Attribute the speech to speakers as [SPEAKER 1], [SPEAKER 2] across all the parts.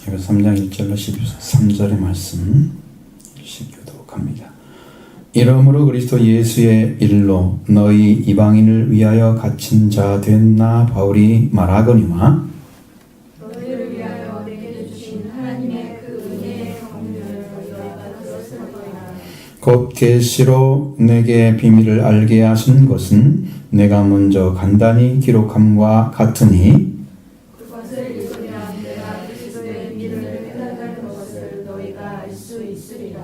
[SPEAKER 1] 에베소 3장 1절로 13절의 말씀 교독합니다. 이러므로 그리스도 예수의 일로 너희 이방인을 위하여 갇힌 자 된 나 바울이 말하거니와
[SPEAKER 2] 너희를 위하여 내게 주신 하나님의 그 은혜의 긍휼을 너희가 들었으리라.
[SPEAKER 1] 곧 계시로 내게 비밀을 알게 하신 것은 내가 먼저 간단히 기록함과 같으니
[SPEAKER 2] 그것을 읽으면 내가 그리스도의 미를 깨달은 것을 너희가 알 수 있으리라.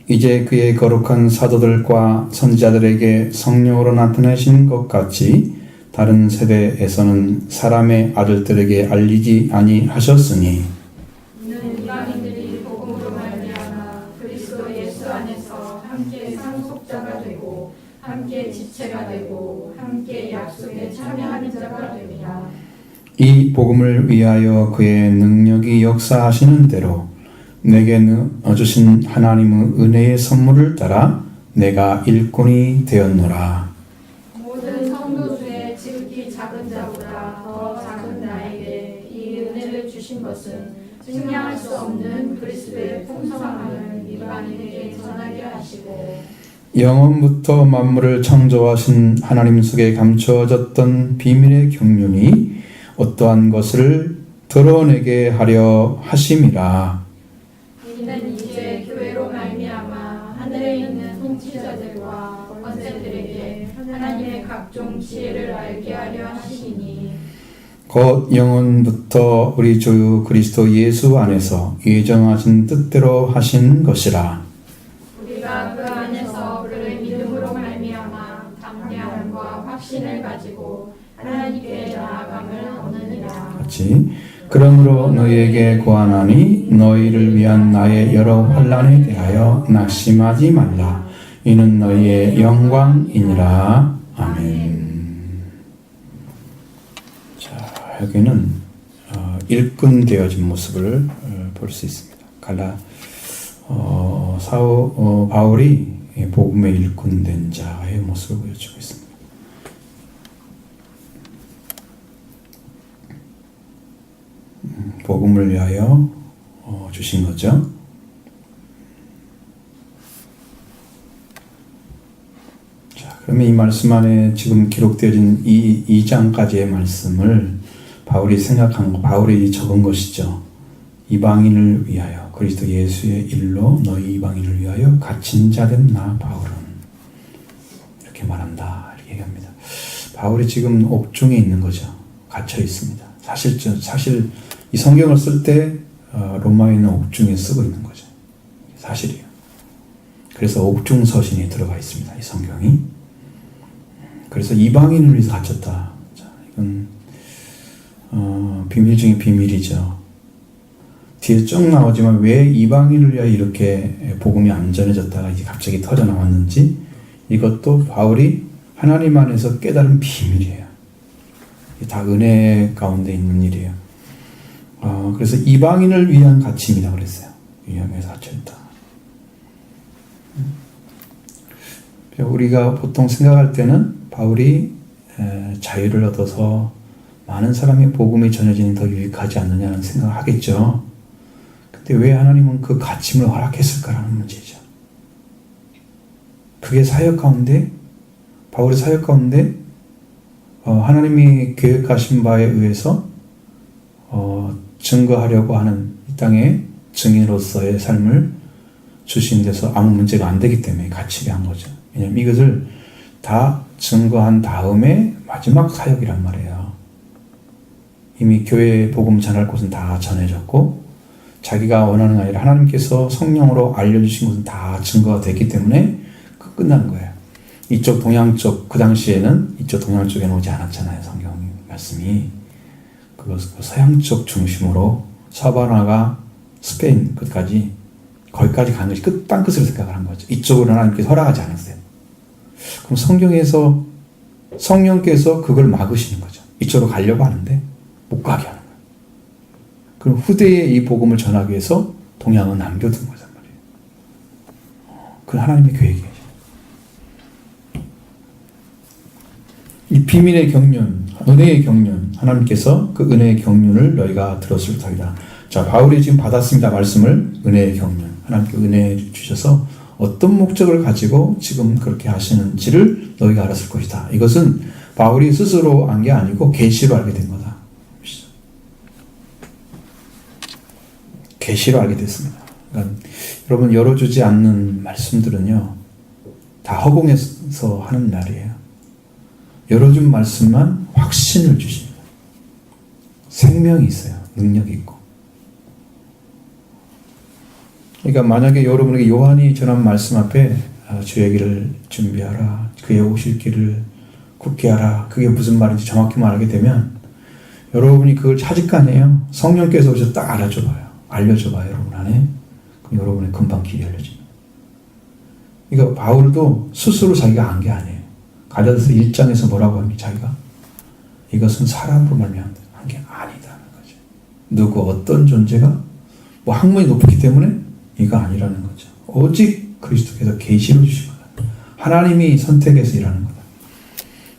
[SPEAKER 1] 이제 그의 거룩한 사도들과 선지자들에게 성령으로 나타내신 것 같이 다른 세대에서는 사람의 아들들에게 알리지 아니하셨으니
[SPEAKER 2] 이는 이방인들이 복음으로 말미암아 그리스도 예수 안에서 함께 상속자가 되고 함께 지체가 되고 함께 약속에 참여하는 자가 되리라.
[SPEAKER 1] 이 복음을 위하여 그의 능력이 역사하시는 대로 내게 주신 하나님의 은혜의 선물을 따라 내가 일꾼이 되었노라.
[SPEAKER 2] 모든 성도 중에 지극히 작은 자보다 더 작은 나에게 이 은혜를 주신 것은 증량할 수 없는 그리스도의 풍성함을 이방인에게 전하게 하시고
[SPEAKER 1] 영원부터 만물을 창조하신 하나님 속에 감추어졌던 비밀의 경륜이 어떠한 것을 드러내게 하려 하심이라.
[SPEAKER 2] 이는 이제 교회로 말미암아 하늘에 있는 통치자들과 권세들에게 하나님의 각종 지혜를 알게 하려 하시니
[SPEAKER 1] 곧 영원부터 우리 주 그리스도 예수 안에서 예정하신 뜻대로 하신 것이라.
[SPEAKER 2] 우리가 그 안에서 그를 믿음으로 말미암아 담대함과 확신을 가지고 하나님께 나아감을 얻느니라.
[SPEAKER 1] 같이 그러므로 너희에게 고하나니 너희를 위한 나의 여러 환난에 대하여 낙심하지 말라. 이는 너희의 영광이니라. 아멘. 자, 여기는 일꾼 되어진 모습을 볼 수 있습니다. 바울이 복음의 일꾼 된 자의 모습을 보여주고 있습니다. 복음을 위하여 주신 거죠. 자, 그러면 이 말씀 안에 지금 기록되어진 이 2장까지의 말씀을 바울이 바울이 적은 것이죠. 이방인을 위하여 그리스도 예수의 일로 너희 이방인을 위하여 갇힌 자 된 나 바울은 이렇게 말한다. 이렇게 얘기합니다. 바울이 지금 옥중에 있는 거죠. 갇혀 있습니다. 사실 이 성경을 쓸 때 로마에 있는 옥중에 쓰고 있는 거죠. 사실이에요. 그래서 옥중 서신이 들어가 있습니다. 이 성경이. 그래서 이방인을 위해서 갇혔다. 자, 이건 비밀 중에 비밀이죠. 뒤에 쭉 나오지만 왜 이방인을 위하여 이렇게 복음이 안 전해졌다가 이제 갑자기 터져 나왔는지 이것도 바울이 하나님 안에서 깨달은 비밀이에요. 다 은혜 가운데 있는 일이에요. 그래서 이방인을 위한 갇힘이다 그랬어요. 위험에서 갇혀있다. 우리가 보통 생각할 때는 바울이 자유를 얻어서 많은 사람의 복음이 전해지는 더 유익하지 않느냐는 생각을 하겠죠. 근데 왜 하나님은 그 갇힘을 허락했을까라는 문제죠. 그게 사역 가운데, 바울의 사역 가운데 하나님이 계획하신 바에 의해서 증거하려고 하는 이 땅의 증인으로서의 삶을 주신 데서 아무 문제가 안 되기 때문에 갇히게 한 거죠. 왜냐하면 이것을 다 증거한 다음에 마지막 사역이란 말이에요. 이미 교회의 복음 전할 곳은 다 전해졌고 자기가 원하는 게 아니라 하나님께서 성령으로 알려주신 것은 다 증거가 됐기 때문에 끝난 거예요. 이쪽 동양 쪽, 그 당시에는 이쪽 동양 쪽에는 오지 않았잖아요. 성경 말씀이. 그것을 서양 쪽 중심으로 서바나가 스페인 끝까지 거기까지 간 것이 땅끝으로 생각을 한 거죠. 이쪽으로 하나님께서 허락하지 않았어요. 그럼 성령께서 그걸 막으시는 거죠. 이쪽으로 가려고 하는데 못 가게 하는 거예요. 그럼 후대에 이 복음을 전하기 위해서 동양은 남겨둔 거란 말이에요. 그 하나님의 계획이에요. 이 비밀의 경륜, 은혜의 경륜, 하나님께서 그 은혜의 경륜을 너희가 들었을 터이다. 자, 바울이 지금 받았습니다. 말씀을 은혜의 경륜. 하나님께 은혜 주셔서 어떤 목적을 가지고 지금 그렇게 하시는지를 너희가 알았을 것이다. 이것은 바울이 스스로 안 게 아니고 계시로 알게 된 거다. 계시로 알게 됐습니다. 그러니까 여러분 열어주지 않는 말씀들은요 다 허공에서 하는 말이에요. 열어준 말씀만 확신을 주십니다. 생명이 있어요. 능력이 있고. 그러니까 만약에 여러분에게 요한이 전한 말씀 앞에 주의 길을 준비하라, 그의 오실 길을 굳게 하라, 그게 무슨 말인지 정확히 말하게 되면 여러분이 그걸 찾을 거 아니에요. 성령께서 오셔서 딱 알려줘봐요 여러분 안에. 그럼 여러분의 금방 길이 열려집니다. 그러니까 바울도 스스로 자기가 안 게 아니에요. 갈라디아서 1장에서 뭐라고 합니까? 자기가 이것은 사람으로 말미암아 한 게 아니다는 거죠. 누구 어떤 존재가 뭐 학문이 높기 때문에 이거 아니라는 거죠. 오직 그리스도께서 계시로 주신 거다. 하나님이 선택해서 일하는 거다.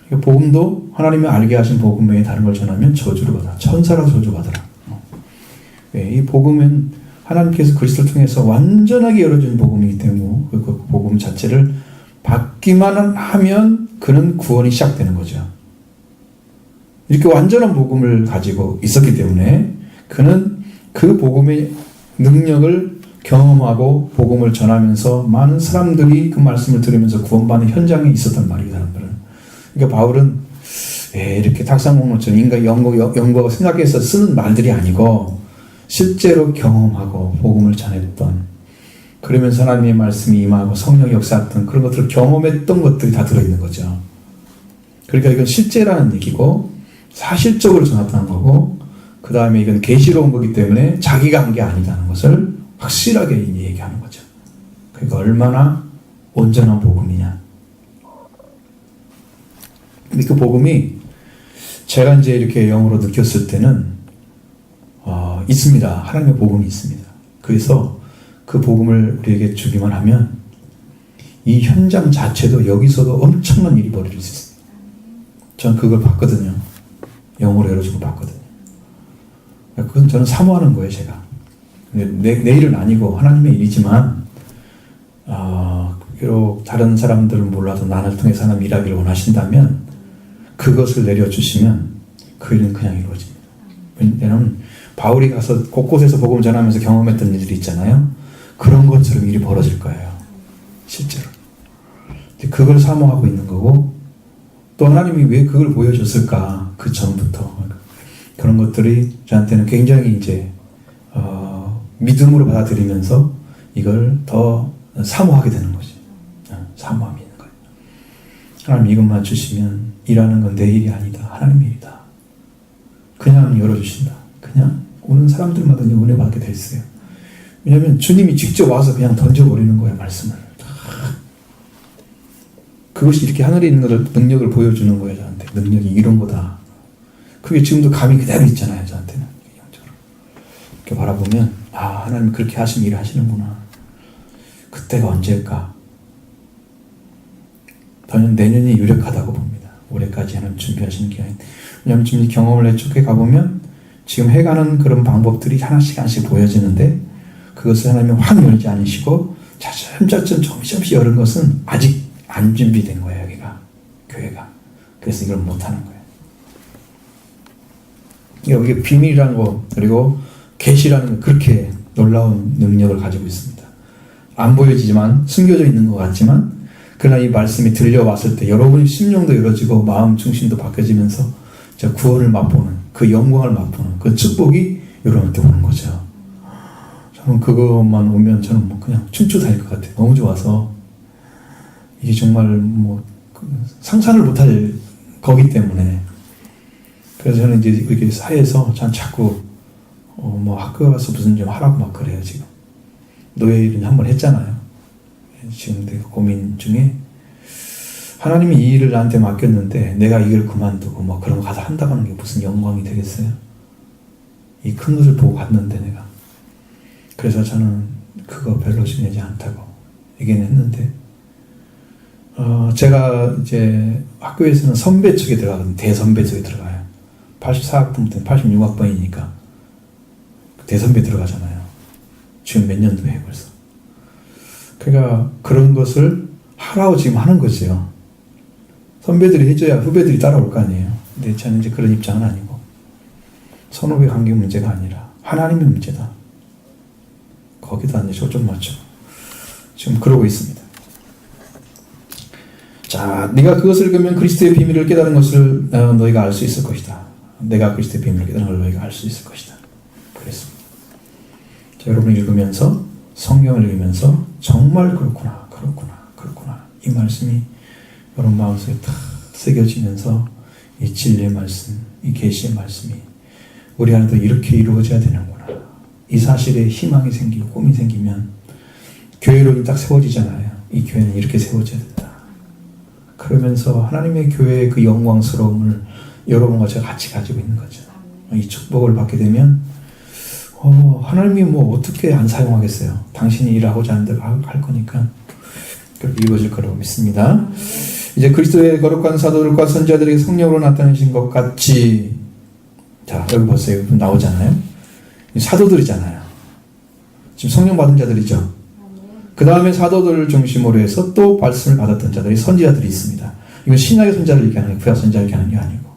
[SPEAKER 1] 그러니까 복음도 하나님이 알게 하신 복음 외에 다른 걸 전하면 저주를 받아. 천사라 저주받아라. 이 복음은 하나님께서 그리스도를 통해서 완전하게 열어준 복음이기 때문에 그 복음 자체를 받기만 하면 그는 구원이 시작되는 거죠. 이렇게 완전한 복음을 가지고 있었기 때문에 그는 그 복음의 능력을 경험하고 복음을 전하면서 많은 사람들이 그 말씀을 들으면서 구원받는 현장에 있었단 말이에요. 사람들은. 그러니까 바울은 이렇게 탁상공론처럼 인간 연구하고 생각해서 쓰는 말들이 아니고 실제로 경험하고 복음을 전했던, 그러면서 하나님의 말씀이 임하고 성령이 역사했던 그런 것들을 경험했던 것들이 다 들어있는 거죠. 그러니까 이건 실제라는 얘기고 사실적으로 전했다는 거고, 그 다음에 이건 계시로 온 거기 때문에 자기가 한 게 아니다는 것을 확실하게 얘기하는 거죠. 그러니까 얼마나 온전한 복음이냐. 근데 그 복음이 제가 이제 이렇게 영으로 느꼈을 때는 있습니다. 하나님의 복음이 있습니다. 그래서 그 복음을 우리에게 주기만 하면 이 현장 자체도 여기서도 엄청난 일이 벌어질 수 있습니다. 전 그걸 봤거든요. 영으로 열어주고 봤거든요. 그건 저는 사모하는 거예요, 제가. 내 일은 아니고 하나님의 일이지만 비록 다른 사람들은 몰라도 나를 통해서 하나님 일하기를 원하신다면 그것을 내려주시면 그 일은 그냥 이루어집니다. 왜냐하면 바울이 가서 곳곳에서 복음을 전하면서 경험했던 일들이 있잖아요. 그런 것처럼 일이 벌어질 거예요. 실제로. 그걸 사모하고 있는 거고, 또 하나님이 왜 그걸 보여줬을까? 그 전부터. 그런 것들이 저한테는 굉장히 이제 믿음으로 받아들이면서 이걸 더 사모하게 되는 거지. 사모함이 있는 거예요. 하나님 이것만 주시면 일하는 건 내 일이 아니다. 하나님의 일이다. 그냥 열어주신다. 그냥 오는 사람들마다 은혜 받게 돼 있어요. 왜냐하면 주님이 직접 와서 그냥 던져버리는 거예요. 말씀을. 그것이 이렇게 하늘에 있는 것을 능력을 보여주는 거예요. 저한테. 능력이 이런 거다. 그게 지금도 감이 그대로 있잖아요. 저한테는. 이렇게 바라보면 하나님 그렇게 하시면 일을 하시는구나. 그때가 언제일까? 저는 내년이 유력하다고 봅니다. 올해까지 하나님 준비하시는 게 아닌. 왜냐하면 지금 경험을 해쭉 해가보면 지금 해가는 그런 방법들이 하나씩 보여지는데 그것을 하나님이 확 열지 않으시고 차츰차츰 조금씩 열은 것은 아직 안 준비된 거예요. 여기가. 교회가. 그래서 이걸 못하는 거예요. 이게 비밀이라는 거 그리고 계시라는 거 그렇게 놀라운 능력을 가지고 있습니다. 안 보여지지만 숨겨져 있는 것 같지만 그러나 이 말씀이 들려왔을 때 여러분의 심령도 열어지고 마음 중심도 바뀌어지면서 구원을 맛보는 그 영광을 맛보는 그 축복이 여러분한테 오는 거죠. 저는 그것만 오면 저는 뭐 그냥 춤추 다닐 것 같아요. 너무 좋아서 이게 정말 뭐 상상을 못할 거기 때문에. 그래서 저는 이제 이렇게 사회에서 전 자꾸 뭐 학교 가서 무슨 좀 하라고 막 그래요. 지금 노예 일은 한번 했잖아요. 지금 내가 고민 중에 하나님이 이 일을 나한테 맡겼는데 내가 이 일을 그만두고 뭐 그런 거 가서 한다고 하는 게 무슨 영광이 되겠어요? 이 큰 것을 보고 갔는데 내가. 그래서 저는 그거 별로 중요하지 않다고 얘기는 했는데 제가 이제 학교에서는 선배 쪽에 들어가거든요. 대선배 쪽에 들어가요. 84학번 때는 86학번이니까 대선배 들어가잖아요. 지금 몇 년도에 벌써. 그러니까 그런 것을 하라고 지금 하는 거죠. 선배들이 해줘야 후배들이 따라올 거 아니에요. 근데 저는 이제 그런 입장은 아니고 선후배 관계 문제가 아니라 하나님의 문제다. 거기다 이제 초점 맞추고 지금 그러고 있습니다. 자, 네가 그것을 읽으면 그리스도의 비밀을 깨달은 것을 너희가 알 수 있을 것이다. 내가 그리스도의 비밀을 깨달은 걸 너희가 알 수 있을 것이다. 그랬습니다. 자, 여러분 읽으면서 성경을 읽으면서 정말 그렇구나 이 말씀이 여러분 마음속에 탁 새겨지면서 이 진리의 말씀, 이 계시의 말씀이 우리 안에도 이렇게 이루어져야 되는구나. 이 사실에 희망이 생기고 꿈이 생기면 교회론이 딱 세워지잖아요. 이 교회는 이렇게 세워져야 된다. 그러면서 하나님의 교회의 그 영광스러움을 여러분과 제가 같이 가지고 있는 거죠. 이 축복을 받게 되면 하나님이 뭐 어떻게 안 사용하겠어요. 당신이 일하고자 하는 대로 할 거니까 그렇게 이루어질 거라고 믿습니다. 이제 그리스도의 거룩한 사도들과 선지자들에게 성령으로 나타내신 것 같이, 자 여기 보세요. 여기 나오잖아요. 사도들이잖아요. 지금 성령 받은 자들이죠. 그 다음에 사도들을 중심으로 해서 또 말씀을 받았던 자들이 선지자들이 있습니다. 이건 신약의 선지자를 얘기하는 게 구약 선지자를 얘기하는 게 아니고,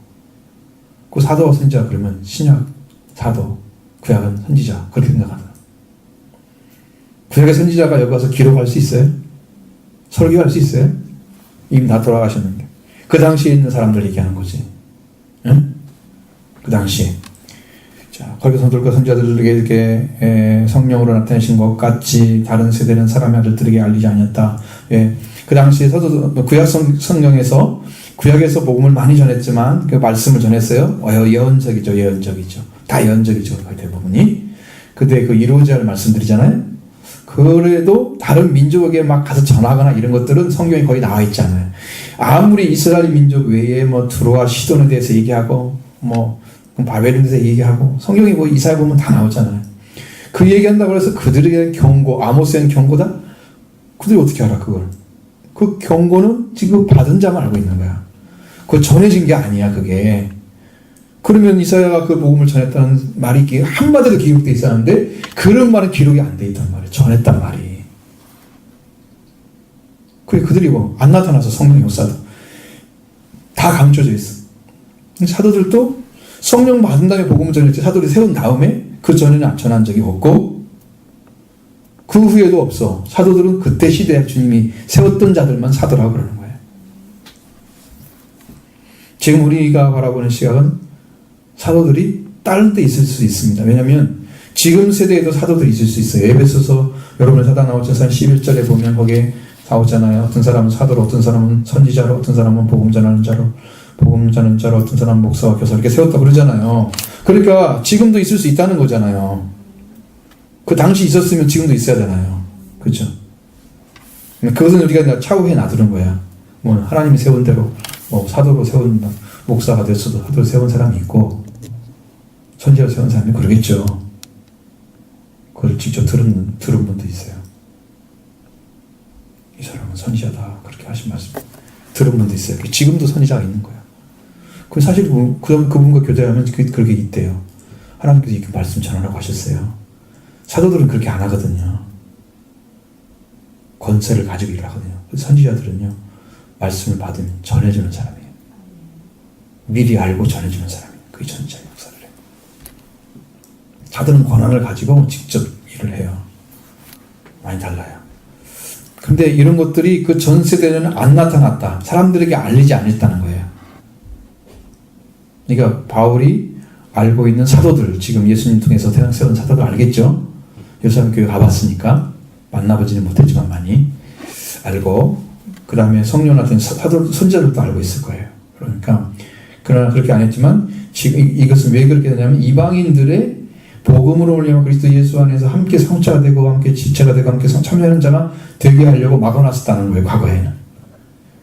[SPEAKER 1] 그 사도와 선지자 그러면 신약 사도, 구약은 선지자 그렇게 생각하더라. 구약의 선지자가 여기 와서 기록할 수 있어요? 설교할 수 있어요? 이미 다 돌아가셨는데 그 당시에 있는 사람들 얘기하는 거지. 응? 그 당시에. 자, 거기 선들과 선지자들에게 이렇게 성령으로 나타내신 것 같이 다른 세대는 사람의 아들들에게 알리지 않았다. 그 당시에 구약 성경에서 구약에서 복음을 많이 전했지만 그 말씀을 전했어요. 예언적이죠. 다 예언적이죠. 거의 대부분이. 근데 그 이루어져야 할 말씀들이잖아요. 그래도 다른 민족에게 막 가서 전하거나 이런 것들은 성경에 거의 나와 있잖아요. 아무리 이스라엘 민족 외에 뭐 두로와 시돈에 대해서 얘기하고 뭐 바벨론에 대해서 얘기하고 성경에 뭐 이사야 보면 다 나오잖아요. 그 얘기한다고 해서 그들에게 경고, 아모스에는 경고다? 그들이 어떻게 알아 그걸? 그 경고는 지금 받은 자만 알고 있는 거야. 그거 전해진 게 아니야 그게. 그러면 이사야가 그 복음을 전했다는 말이 한마디로 기록되어 있었는데 그런 말은 기록이 안 돼 있단 말이에요. 전했단 말이. 그래 그들이 뭐 안 나타나서 성령 역사도 다 감춰져 있어. 사도들도 성령 받은 다음에 복음을 전했지 사도들이 세운 다음에 그 전에는 전한 적이 없고 그 후에도 없어. 사도들은 그때 시대에 주님이 세웠던 자들만 사도라고 그러는 거예요. 지금 우리가 바라보는 시각은 사도들이 다른 데 있을 수 있습니다. 왜냐하면 지금 세대에도 사도들이 있을 수 있어요. 에베소서 여러분의 사도 나오셔서 11절에 보면 거기에 나오잖아요. 어떤 사람은 사도로, 어떤 사람은 선지자로, 어떤 사람은 복음 전하는 자로, 어떤 사람은 목사와 교사 이렇게 세웠다고 그러잖아요. 그러니까 지금도 있을 수 있다는 거잖아요. 그 당시 있었으면 지금도 있어야 되나요? 그렇죠? 그것은 우리가 차후에 놔두는 거야. 뭐 하나님이 세운 대로 뭐 사도로 세운 목사가 됐어도 사도로 세운 사람이 있고 선지자로 세운 사람이 그러겠죠. 그걸 직접 들은 분도 있어요. 이 사람은 선지자다 그렇게 하신 말씀 들은 분도 있어요. 지금도 선지자가 있는 거야. 그 사실 그분과 교제하면 그렇게 있대요. 하나님께서 이렇게 말씀 전하라고 하셨어요. 사도들은 그렇게 안 하거든요. 권세를 가지고 일을 하거든요. 선지자들은요 말씀을 받으면 전해주는 사람이에요. 미리 알고 전해주는 사람이에요. 그게 선지자의 역사를 해요. 사도는 권한을 가지고 직접 일을 해요. 많이 달라요. 근데 이런 것들이 그 전 세대는 안 나타났다. 사람들에게 알리지 않았다는 거예요. 그러니까 바울이 알고 있는 사도들, 지금 예수님 통해서 세운 사도들 알겠죠? 예루살렘 교회 가봤으니까 만나보지는 못했지만 많이 알고, 그 다음에 성령 나타낸 사도 선지자들도 알고 있을 거예요. 그러니까 그러나 그렇게 안 했지만 지금 이것은 왜 그렇게 되냐면 이방인들의 복음으로 올려 그리스도 예수 안에서 함께 성자가 되고 함께 지체가 되고 함께 참여하는 자가 되게 하려고 막아놨었다는 거예요. 과거에는.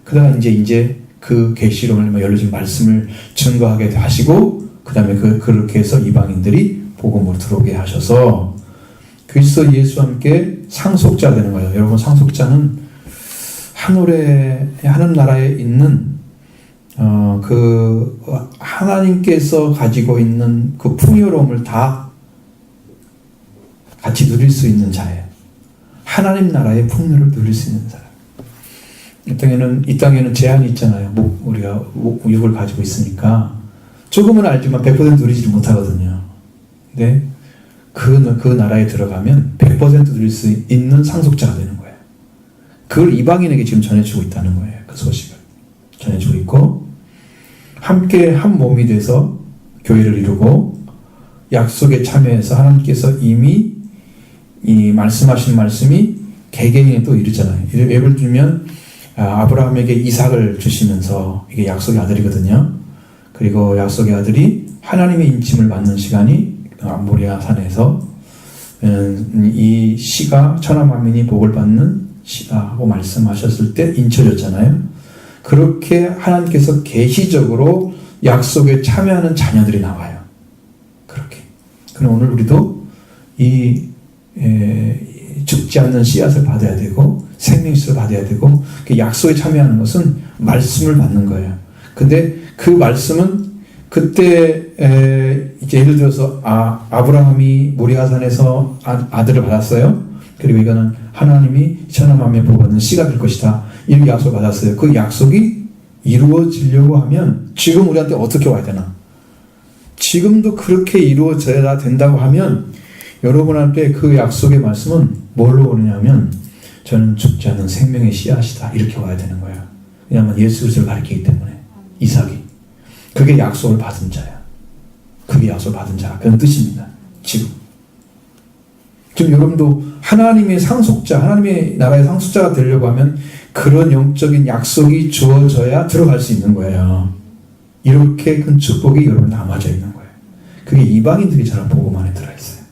[SPEAKER 1] 그러다가 이제 그 계시로 열려진 말씀을 증거하게 하시고 그 다음에 그렇게 해서 이방인들이 복음으로 들어오게 하셔서 그리스도 예수와 함께 상속자 되는 거예요. 여러분 상속자는 하늘 나라에 있는 그 하나님께서 가지고 있는 그 풍요로움을 다 같이 누릴 수 있는 자예요. 하나님 나라의 풍요를 누릴 수 있는 사람. 이 땅에는 제한이 있잖아요. 우리가 육을 가지고 있으니까 조금은 알지만 100% 누리지 못하거든요. 근데 그 나라에 들어가면 100% 누릴 수 있는 상속자가 되는 거예요. 그걸 이방인에게 지금 전해주고 있다는 거예요. 그 소식을 전해주고 있고, 함께 한 몸이 돼서 교회를 이루고 약속에 참여해서 하나님께서 이미 이 말씀하신 말씀이 개개인에 또 이르잖아요. 예를 들면 아브라함에게 이삭을 주시면서, 이게 약속의 아들이거든요. 그리고 약속의 아들이 하나님의 인침을 받는 시간이 모리아 산에서 이 씨가 천하 만민이 복을 받는 씨다고 말씀하셨을 때 인쳐졌잖아요. 그렇게 하나님께서 계시적으로 약속에 참여하는 자녀들이 나와요. 그렇게. 그럼 오늘 우리도 이 죽지 않는 씨앗을 받아야 되고 생명수를 받아야 되고, 그 약속에 참여하는 것은 말씀을 받는 거예요. 근데 그 말씀은 그때 이제 예를 들어서 아브라함이 모리아산에서 아들을 받았어요. 그리고 이거는 하나님이 천하 만민의 복을 받는 씨가 될 것이다, 이렇게 약속을 받았어요. 그 약속이 이루어지려고 하면 지금 우리한테 어떻게 와야 되나? 지금도 그렇게 이루어져야 된다고 하면 여러분한테 그 약속의 말씀은 뭘로 오느냐면, 저는 죽지 않는 생명의 씨앗이다, 이렇게 와야 되는 거예요. 왜냐하면 예수 그리스도를 가리키기 때문에. 이삭이 그게 약속을 받은 자야. 그게 약속을 받은 자, 그런 뜻입니다. 지금 여러분도 하나님의 상속자, 하나님의 나라의 상속자가 되려고 하면 그런 영적인 약속이 주어져야 들어갈 수 있는 거예요. 이렇게 큰 축복이 여러분 담아져 있는 거예요. 그게 이방인들이 전한 복음 안에 들어있어요.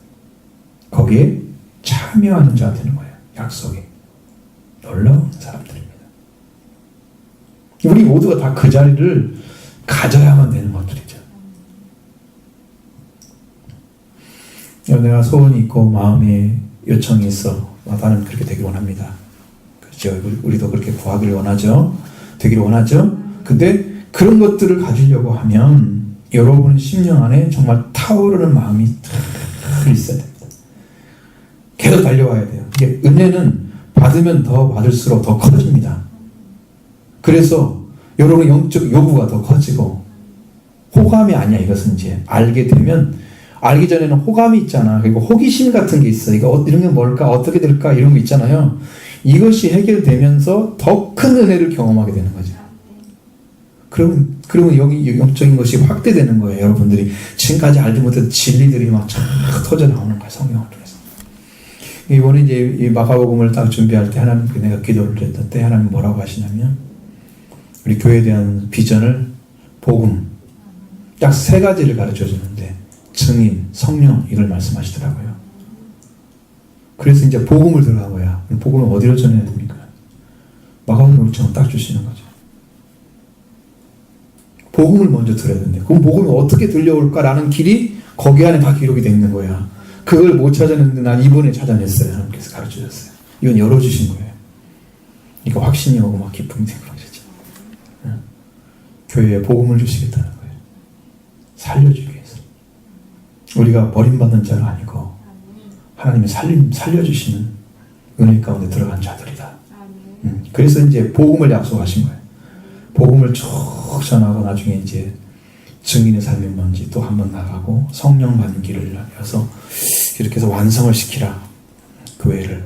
[SPEAKER 1] 거기에 참여하는 자가 되는 거예요. 약속에. 놀라운 사람들입니다. 우리 모두가 다 그 자리를 가져야만 되는 것들이죠. 내가 소원이 있고 마음에 요청이 있어. 나는 그렇게 되길 원합니다. 그렇죠? 우리도 그렇게 구하기를 원하죠. 되기를 원하죠. 근데 그런 것들을 가지려고 하면 여러분 심령 안에 정말 타오르는 마음이 탁 있어야 됩니다. 계속 달려와야 돼요. 이게 은혜는 받으면 더 받을수록 더 커집니다. 그래서 여러분의 영적 요구가 더 커지고, 호감이 아니야. 이것은 이제 알게 되면, 알기 전에는 호감이 있잖아. 그리고 호기심 같은 게 있어. 이거 이런 게 뭘까? 어떻게 될까? 이런 거 있잖아요. 이것이 해결되면서 더 큰 은혜를 경험하게 되는 거죠. 그러면 여기 영적인 것이 확대되는 거예요. 여러분들이 지금까지 알지 못했던 진리들이 막 쫙 터져 나오는 거예요. 성경을 통해서. 이번에 이제 이 마가복음을 딱 준비할 때 하나님께 내가 기도를 했던 때 하나님 뭐라고 하시냐면, 우리 교회에 대한 비전을 복음 딱 3가지를 가르쳐 주는데, 증인, 성령, 이걸 말씀하시더라고요. 그래서 이제 복음을 들어간 거야. 복음을 어디로 전해야 됩니까? 마가복음 1장을 딱 주시는 거죠. 복음을 먼저 들어야 되는데, 그럼 복음이 어떻게 들려올까라는 길이 거기 안에 다 기록이 되어 있는 거야. 그걸 못 찾았는데 난 이번에 찾아냈어요. 하나님께서 가르쳐 주셨어요. 이건 열어주신 거예요. 그러니까 확신이 오고 막 기쁨이 되고 그러죠. 교회에 복음을 주시겠다는 거예요. 살려주기 위해서. 우리가 버림받는 자가 아니고 하나님이 살려주시는 은혜 가운데 들어간 자들이다. 그래서 이제 복음을 약속하신 거예요. 복음을 쭉 전하고 나중에 이제 증인의 삶이 뭔지 또 한 번 나가고 성령 받는 길을 나가서 이렇게 해서 완성을 시키라. 교회를.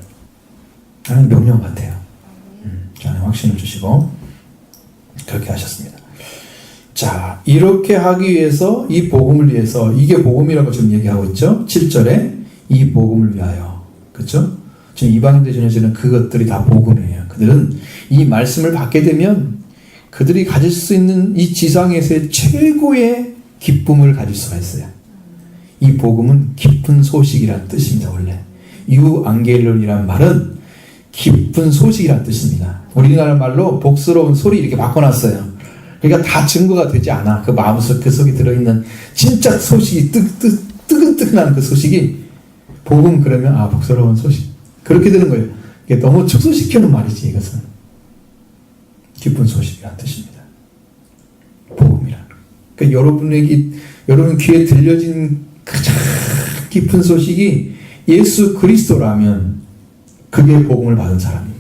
[SPEAKER 1] 하는 명령 같아요. 저는 확신을 주시고 그렇게 하셨습니다. 자, 이렇게 하기 위해서, 이 복음을 위해서, 이게 복음이라고 지금 얘기하고 있죠. 7절에 이 복음을 위하여. 그렇죠? 지금 이방인들 전해지는 그것들이 다 복음이에요. 그들은 이 말씀을 받게 되면 그들이 가질 수 있는 이 지상에서의 최고의 기쁨을 가질 수가 있어요. 이 복음은 기쁜 소식이라는 뜻입니다. 원래 유앙겔론이란 말은 기쁜 소식이라는 뜻입니다. 우리나라 말로 복스러운 소리 이렇게 바꿔놨어요. 그러니까 다 증거가 되지 않아. 그 마음속 그 속에 들어있는 진짜 소식이 뜨끈뜨끈한 그 소식이 복음. 그러면 복스러운 소식 그렇게 되는 거예요. 이게 너무 축소시키는 말이지. 이것은 기쁜 소식이라는 뜻입니다. 복음이라는. 그러니까 여러분 귀에 들려진 가장 깊은 소식이 예수 그리스도라면 그게 복음을 받은 사람입니다.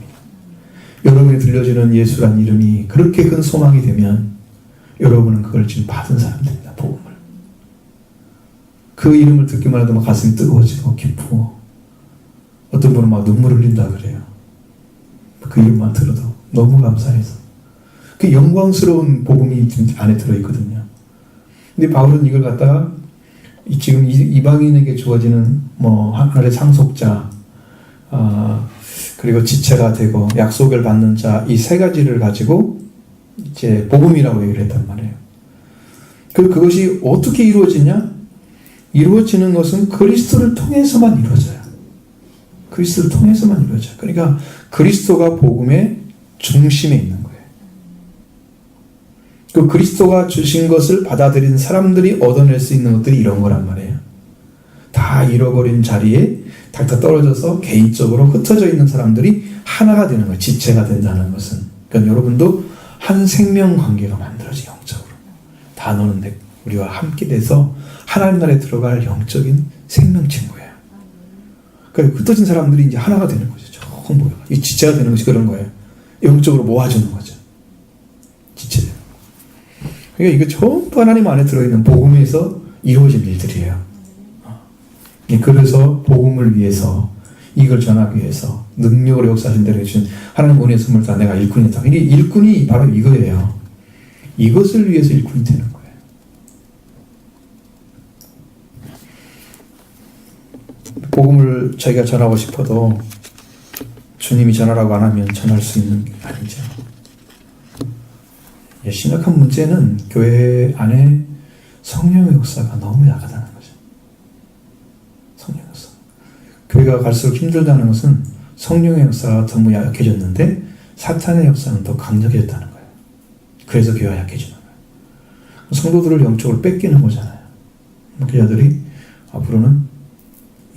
[SPEAKER 1] 여러분이 들려주는 예수란 이름이 그렇게 큰 소망이 되면 여러분은 그걸 지금 받은 사람들입니다. 복음을. 그 이름을 듣기만 해도 막 가슴이 뜨거워지고 기쁘고 어떤 분은 막 눈물 흘린다 그래요. 그 이름만 들어도 너무 감사해서. 그 영광스러운 복음이 안에 들어있거든요. 근데 바울은 이걸 갖다가 지금 이방인에게 주어지는 하늘의 상속자, 그리고 지체가 되고 약속을 받는 자, 이 세 가지를 가지고 이제 복음이라고 얘기를 했단 말이에요. 그것이 어떻게 이루어지냐? 이루어지는 것은 그리스도를 통해서만 이루어져요. 그리스도를 통해서만 이루어져요. 그러니까 그리스도가 복음의 중심에 있는 거예요. 그 그리스도가 주신 것을 받아들인 사람들이 얻어낼 수 있는 것들이 이런 거란 말이에요. 다 잃어버린 자리에 다 떨어져서 개인적으로 흩어져 있는 사람들이 하나가 되는 거예요. 지체가 된다는 것은. 그러니까 여러분도 한 생명 관계가 만들어져 영적으로. 다 너는 우리와 함께 돼서 하나님 나라에 들어갈 영적인 생명체인 거예요. 그러니까 흩어진 사람들이 이제 하나가 되는 거죠. 조금 모여. 이 지체가 되는 것이 그런 거예요. 영적으로 모아주는 거죠. 지체들. 그러니까 이거 전부 하나님 안에 들어있는 복음에서 이루어진 일들이에요. 그래서 복음을 위해서 이걸 전하기 위해서 능력으로 역사하신 대로 해주신 하나님 은혜의 선물 다 내가 일꾼이다. 이게 일꾼이 바로 이거예요. 이것을 위해서 일꾼이 되는 거예요. 복음을 자기가 전하고 싶어도 주님이 전하라고 안 하면 전할 수 있는 게 아니죠. 심각한 문제는 교회 안에 성령의 역사가 너무 약하다는 거죠. 성령의 역사. 교회가 갈수록 힘들다는 것은 성령의 역사가 너무 약해졌는데 사탄의 역사는 더 강력해졌다는 거예요. 그래서 교회가 약해지는 거예요. 성도들을 영적으로 뺏기는 거잖아요. 그자들이 앞으로는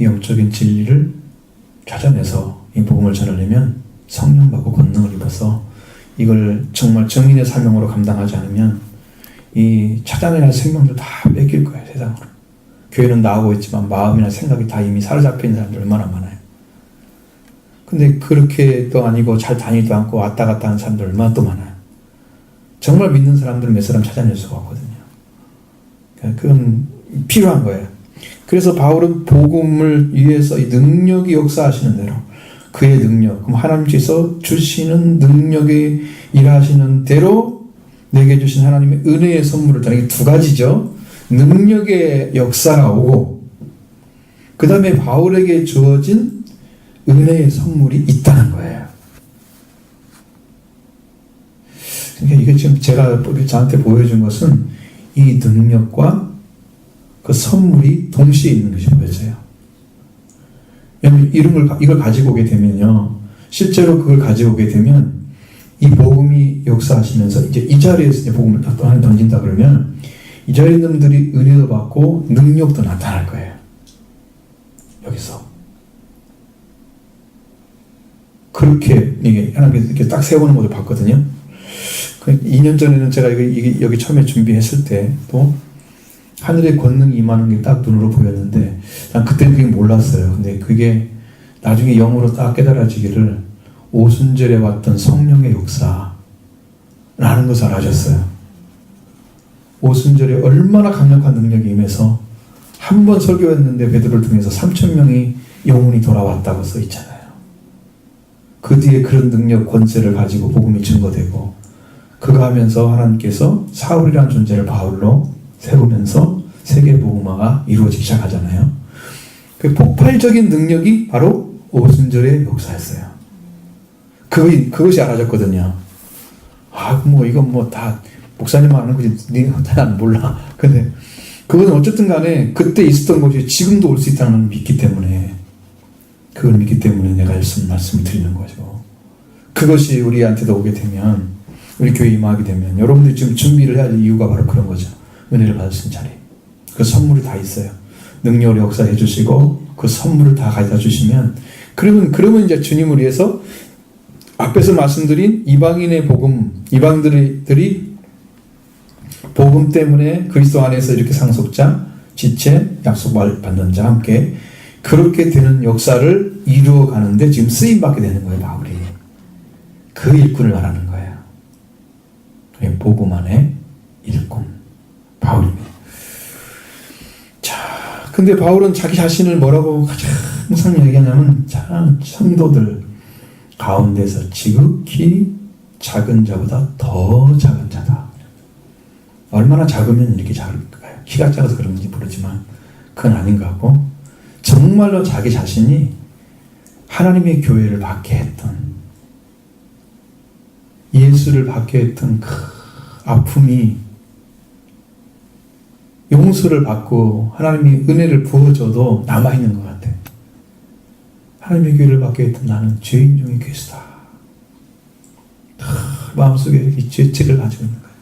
[SPEAKER 1] 이 영적인 진리를 찾아내서 이 복음을 전하려면 성령 받고 권능을 입어서 이걸 정말 정인의 사명으로 감당하지 않으면 이 찾아내야 할 생명들 다 뺏길 거예요. 세상으로. 교회는 나오고 있지만 마음이나 생각이 다 이미 사로잡혀 있는 사람들 얼마나 많아요. 근데 그렇게도 아니고 잘 다니지도 않고 왔다 갔다 하는 사람들 얼마나 또 많아요. 정말 믿는 사람들은 몇 사람 찾아낼 수가 없거든요. 그건 필요한 거예요. 그래서 바울은 복음을 위해서 이 능력이 역사하시는 대로 그의 능력, 그럼 하나님께서 주시는 능력이 일하시는 대로 내게 주신 하나님의 은혜의 선물을 다 이게 두 가지죠. 능력의 역사가 오고 그 다음에 바울에게 주어진 은혜의 선물이 있다는 거예요. 그러니까 이게 지금 제가 저한테 보여준 것은 이 능력과 그 선물이 동시에 있는 것이 보여져요. 왜냐하면 이걸 가지고 오게 되면요. 실제로 그걸 가지고 오게 되면 이 복음이 역사하시면서 이제 이 자리에서 이제 복음을 또 하나 던진다 그러면 이 자리에 있는 분들이 은혜도 받고 능력도 나타날 거예요. 여기서. 그렇게 이게 하나님께서 이렇게 딱 세우는 것을 봤거든요. 2년 전에는 제가 여기 처음에 준비했을 때 또 하늘의 권능이 임하는 게 딱 눈으로 보였는데 난 그때는 그게 몰랐어요. 근데 그게 나중에 영으로 딱 깨달아지기를 오순절에 왔던 성령의 역사라는 것을 알아졌어요. 오순절에 얼마나 강력한 능력이 임해서 한 번 설교했는데 베드로를 통해서 3,000명이 영혼이 돌아왔다고 써 있잖아요. 그 뒤에 그런 능력 권세를 가지고 복음이 증거되고 그거 하면서 하나님께서 사울이라는 존재를 바울로 세우면서 세계 복음화가 이루어지기 시작하잖아요. 그 폭발적인 능력이 바로 오순절의 역사였어요. 그것이 알아졌거든요. 이건 다 목사님 하는 거지, 난 몰라. 근데 그건 어쨌든 간에 그때 있었던 것이 지금도 올 수 있다는 걸 믿기 때문에 그걸 믿기 때문에 내가 말씀을 드리는 거죠. 그것이 우리한테도 오게 되면 우리 교회에 임하게 되면 여러분들이 지금 준비를 해야 될 이유가 바로 그런 거죠. 은혜를 받으신 자리. 그 선물이 다 있어요. 능력으로 역사해 주시고 그 선물을 다 가져다 주시면 그러면 이제 주님을 위해서 앞에서 말씀드린 이방인의 복음, 이방들이 복음 때문에 그리스도 안에서 이렇게 상속자, 지체, 약속을 받는 자 함께 그렇게 되는 역사를 이루어 가는데 지금 쓰임받게 되는 거예요, 바울이. 그 일꾼을 말하는 거예요. 복음만의 일꾼, 바울입니다. 자, 근데 바울은 자기 자신을 뭐라고 항상 얘기하냐면, 참 성도들 가운데서 지극히 작은 자보다 더 작은 자다. 얼마나 작으면 이렇게 작을까요? 키가 작아서 그런 건지 모르지만 그건 아닌 것 같고, 정말로 자기 자신이 하나님의 교회를 받게 했던, 예수를 받게 했던 그 아픔이 용서를 받고 하나님이 은혜를 부어줘도 남아있는 것 같아요. 하나님의 교회를 받게 했던 나는 죄인 중에 괴수다. 마음속에 이 죄책을 가지고 있는 거예요.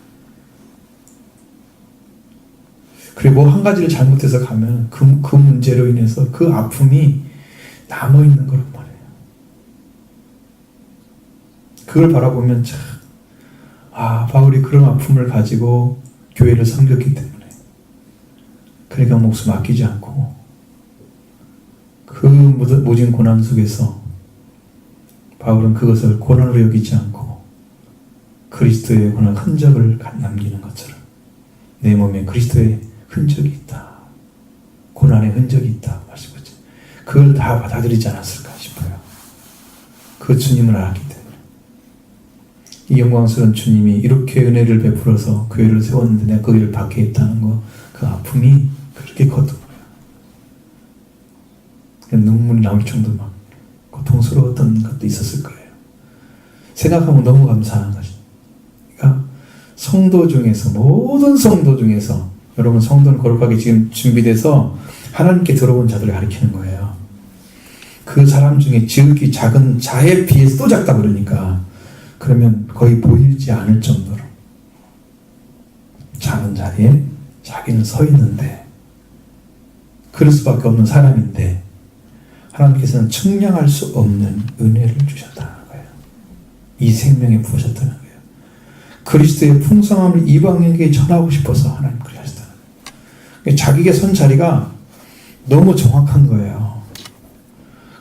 [SPEAKER 1] 그리고 한 가지를 잘못해서 가면 그 문제로 인해서 그 아픔이 남아있는 거란 말이에요. 그걸 바라보면 참, 바울이 그런 아픔을 가지고 교회를 섬겼기 때문에 그러니까 목숨 아끼지 않고 그 모진 고난 속에서 바울은 그것을 고난으로 여기지 않고 그리스도의 고난 흔적을 남기는 것처럼 내 몸에 그리스도의 흔적이 있다. 고난의 흔적이 있다. 말씀하죠. 그걸 다 받아들이지 않았을까 싶어요. 그 주님을 알았기 때문에. 이 영광스러운 주님이 이렇게 은혜를 베풀어서 교회를 세웠는데 내가 그 일을 받게 했다는 거, 그 아픔이 그렇게 컸던 거예요. 눈물이 나올 정도로 막 고통스러웠던 것도 있었을 거예요. 생각하면 너무 감사한 것이. 그러니까 성도 중에서, 모든 성도 중에서, 여러분 성도는 거룩하게 지금 준비돼서 하나님께 들어온 자들을 가리키는 거예요. 그 사람 중에 지극히 작은 자에 비해서 또 작다 그러니까, 그러면 거의 보이지 않을 정도로 작은 자리에 자기는 서 있는데, 그럴 수밖에 없는 사람인데 하나님께서는 측량할 수 없는 은혜를 주셨다는 거예요. 이 생명에 부으셨다는 거예요. 그리스도의 풍성함을 이방인에게 전하고 싶어서 하나님 그렇게 하셨다는 거예요. 자기가 선 자리가 너무 정확한 거예요.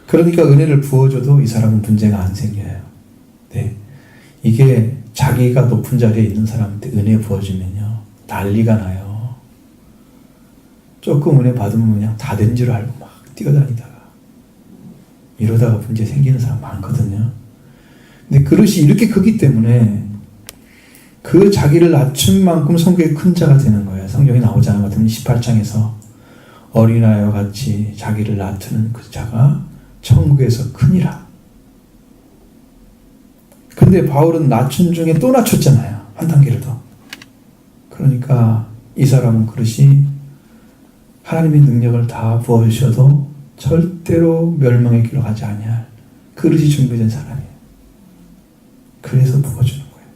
[SPEAKER 1] 그러니까 은혜를 부어줘도 이 사람은 문제가 안 생겨요. 네. 이게 자기가 높은 자리에 있는 사람한테 은혜 부어주면요, 난리가 나요. 조금 은혜 받으면 그냥 다 된 줄 알고 막 뛰어다니다가 이러다가 문제 생기는 사람 많거든요. 근데 그릇이 이렇게 크기 때문에 그 자기를 낮춘 만큼 성경에 큰 자가 되는 거예요. 성경에 나오잖아요. 같은 18장에서 어린아이와 같이 자기를 낮추는 그 자가 천국에서 크니라. 근데 바울은 낮춘 중에 또 낮췄잖아요. 한 단계를 더. 그러니까 이 사람은 그릇이 하나님의 능력을 다 부어주셔도 절대로 멸망의 길로 가지 아니할 그릇이 준비된 사람이에요. 그래서 부어주는 거예요.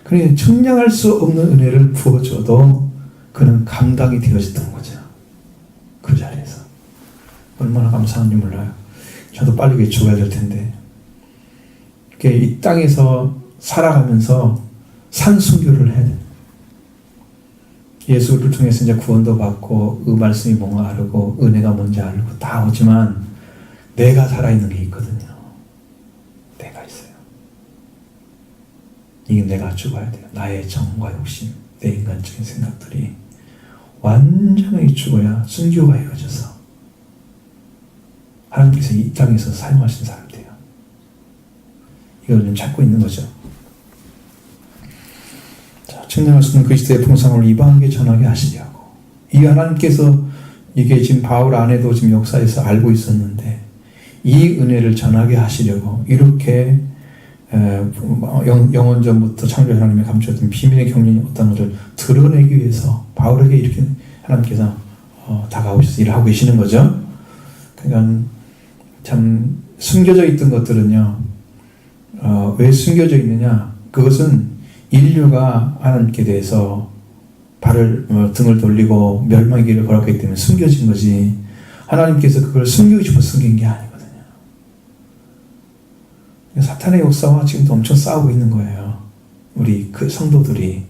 [SPEAKER 1] 그러니까 측량할 수 없는 은혜를 부어줘도 그는 감당이 되어졌던 거죠. 그 자리에서. 얼마나 감사한지 몰라요. 저도 빨리 죽어야 될 텐데. 이 땅에서 살아가면서 산순교를 해야 돼요. 예수를 통해서 이제 구원도 받고 그 말씀이 뭔가 알고 은혜가 뭔지 알고 다 오지만 내가 살아있는 게 있거든요. 내가 있어요. 이게 내가 죽어야 돼요. 나의 정과 욕심, 내 인간적인 생각들이 완전히 죽어야 순교가 이루어져서 하나님께서 이 땅에서 사용하신 사람이 돼요. 이걸 좀 찾고 있는 거죠. 자, 측량할 수 없는 그리스도의 풍성함을 이방인에게 전하게 하시려고. 이 하나님께서 이게 지금 바울 안에도 지금 역사에서 알고 있었는데 이 은혜를 전하게 하시려고 이렇게 영원전부터 창조 하나님의 감추었던 비밀의 경륜이 어떤 것을 드러내기 위해서 바울에게 이렇게 하나님께서 다가오셔서 일을 하고 계시는 거죠. 그러니까 참 숨겨져 있던 것들은요, 왜 숨겨져 있느냐? 그것은 인류가 하나님께 대해서 등을 돌리고 멸망의 길을 걸었기 때문에 숨겨진 거지, 하나님께서 그걸 숨기고 싶어 숨긴 게 아니거든요. 사탄의 역사와 지금도 엄청 싸우고 있는 거예요. 우리 그 성도들이.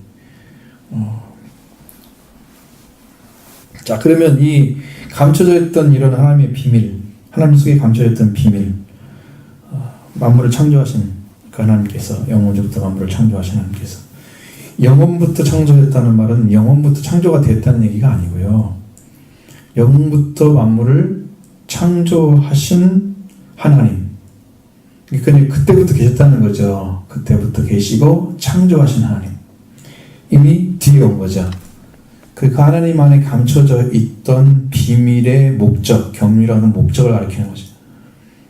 [SPEAKER 1] 자, 그러면 이 감춰져 있던 이런 하나님의 비밀, 하나님 속에 감춰졌던 비밀, 만물을 창조하신 그 하나님께서, 영원부터 만물을 창조하신 하나님께서, 영원부터 창조했다는 말은 영원부터 창조가 됐다는 얘기가 아니고요. 영원부터 만물을 창조하신 하나님, 그러니까 그때부터 계셨다는 거죠. 그때부터 계시고 창조하신 하나님, 이미 뒤에 온 거죠. 그 하나님 안에 감춰져 있던 비밀의 목적, 경륜이라는 목적을 가리키는 거죠.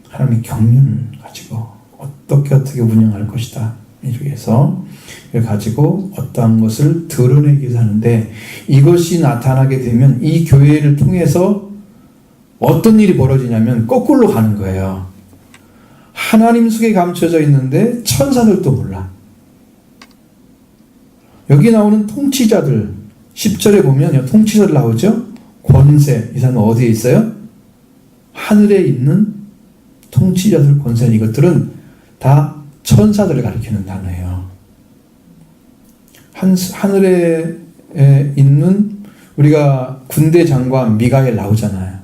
[SPEAKER 1] 하나님의 경륜을 가지고 어떻게 운영할 것이다, 이 중에서 이걸 가지고 어떠한 것을 드러내기 위해서 하는데, 이것이 나타나게 되면 이 교회를 통해서 어떤 일이 벌어지냐면 거꾸로 가는 거예요. 하나님 속에 감춰져 있는데 천사들도 몰라. 여기 나오는 통치자들, 10절에 보면 통치자들 나오죠. 권세, 이 사람은 어디에 있어요? 하늘에 있는 통치자들, 권세, 이것들은 다 천사들을 가리키는 단어예요. 하늘에 있는, 우리가 군대 장관 미가엘 나오잖아요.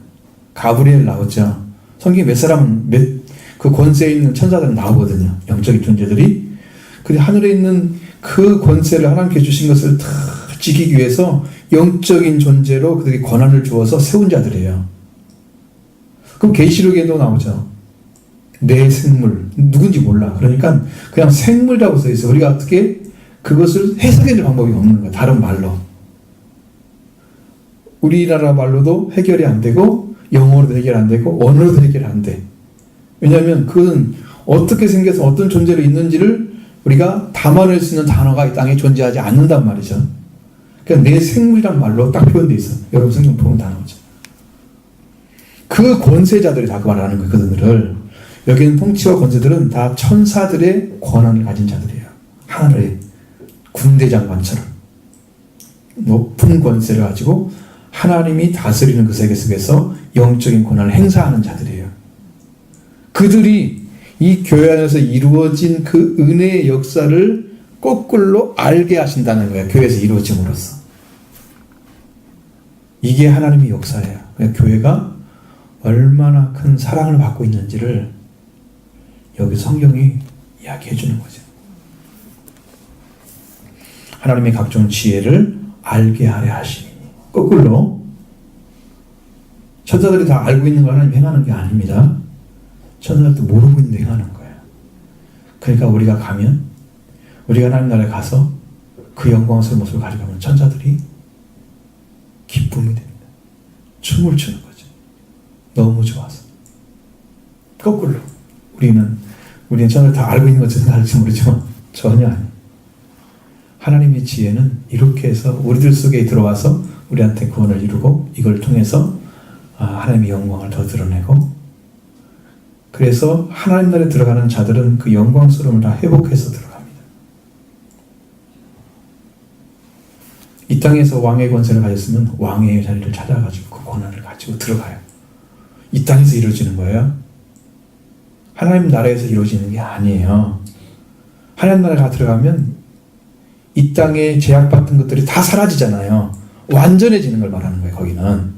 [SPEAKER 1] 가브리엘 나오죠. 성경에 몇 사람, 그 권세에 있는 천사들은 나오거든요. 영적인 존재들이. 근데 하늘에 있는 그 권세를 하나님께 주신 것을 다 지키기 위해서 영적인 존재로 그들이 권한을 주어서 세운 자들이에요. 그럼 계시록에도 나오죠. 내 생물, 누군지 몰라. 그러니까 그냥 생물이라고 써 있어. 우리가 어떻게 그것을 해석해낼 방법이 없는 거야. 다른 말로. 우리나라 말로도 해결이 안 되고, 영어로도 해결 안 되고, 언어로도 해결 안 돼. 왜냐하면 그건 어떻게 생겨서 어떤 존재로 있는지를 우리가 담아낼 수 있는 단어가 이 땅에 존재하지 않는단 말이죠. 그러니까 내 생물이란 말로 딱 표현되어 있어. 여러분 성경 보면 다 나오죠. 그 권세자들이 다 그 말하는 거예요. 그들을. 여기는 통치와 권세들은 다 천사들의 권한을 가진 자들이에요. 하늘의 군대 장관처럼 높은 권세를 가지고 하나님이 다스리는 그 세계 속에서 영적인 권한을 행사하는 자들이에요. 그들이 이 교회 안에서 이루어진 그 은혜의 역사를 거꾸로 알게 하신다는 거예요. 교회에서 이루어짐으로써. 이게 하나님의 역사예요. 그러니까 교회가 얼마나 큰 사랑을 받고 있는지를 여기 성경이 이야기해 주는 거죠. 하나님의 각종 지혜를 알게 하려 하시니. 거꾸로 천사들이 다 알고 있는 거 하나님 행하는 게 아닙니다. 천사들도 모르고 있는데 행하는 거예요. 그러니까 우리가 가면, 우리가 하나님 나라에 가서 그 영광스러운 모습을 가져가면 천사들이 기쁨이 됩니다. 춤을 추는 거죠. 너무 좋아서. 거꾸로 우리는 천사들 다 알고 있는 것처럼 생각할지 모르지만 전혀 아니에요. 하나님의 지혜는 이렇게 해서 우리들 속에 들어와서 우리한테 구원을 이루고, 이걸 통해서 하나님의 영광을 더 드러내고, 그래서 하나님 나라에 들어가는 자들은 그 영광스러움을 다 회복해서 들어갑니다. 이 땅에서 왕의 권세를 가졌으면 왕의 자리를 찾아가지고 그 권한을 가지고 들어가요. 이 땅에서 이루어지는 거예요. 하나님 나라에서 이루어지는 게 아니에요. 하나님 나라에 들어가면 이 땅에 제약받던 것들이 다 사라지잖아요. 완전해지는 걸 말하는 거예요. 거기는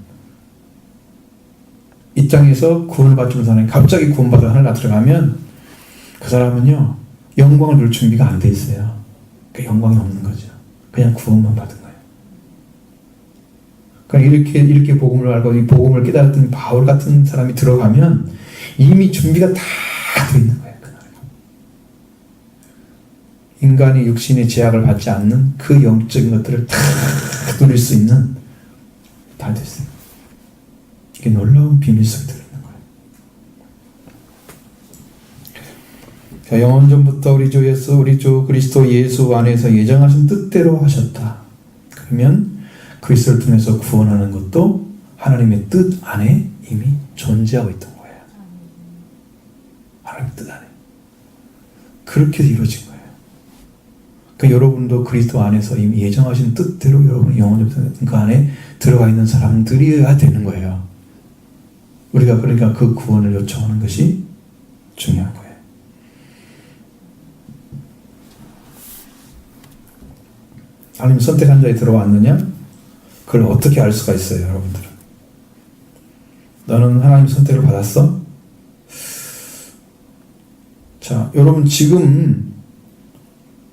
[SPEAKER 1] 이 땅에서 구원을 받는 사람이 갑자기 구원받아 하늘나라 들어가면 그 사람은요, 영광을 누릴 준비가 안 돼 있어요. 그러니까 영광이 없는 거죠. 그냥 구원만 받은 거예요. 그러니까 이렇게 복음을 알고 이 복음을 깨달았던 바울 같은 사람이 들어가면 이미 준비가 다 돼 있는 거예요. 그날. 인간이 육신의 제약을 받지 않는 그 영적인 것들을 다 누릴 수 있는, 다 됐어요. 이게 놀라운 비밀 속에 들어있는 거예요. 자, 영원전부터 우리 주 그리스도 예수 안에서 예정하신 뜻대로 하셨다. 그러면 그리스도를 통해서 구원하는 것도 하나님의 뜻 안에 이미 존재하고 있던 거예요. 하나님의 뜻 안에. 그렇게 이루어진 거예요. 그러니까 여러분도 그리스도 안에서 이미 예정하신 뜻대로 여러분의 영원전부터 그 안에 들어가 있는 사람들이어야 되는 거예요. 우리가 그러니까 그 구원을 요청하는 것이 중요한 거예요. 하나님 선택한 자에 들어왔느냐? 그걸 어떻게 알 수가 있어요, 여러분들은? 너는 하나님 선택을 받았어? 자, 여러분 지금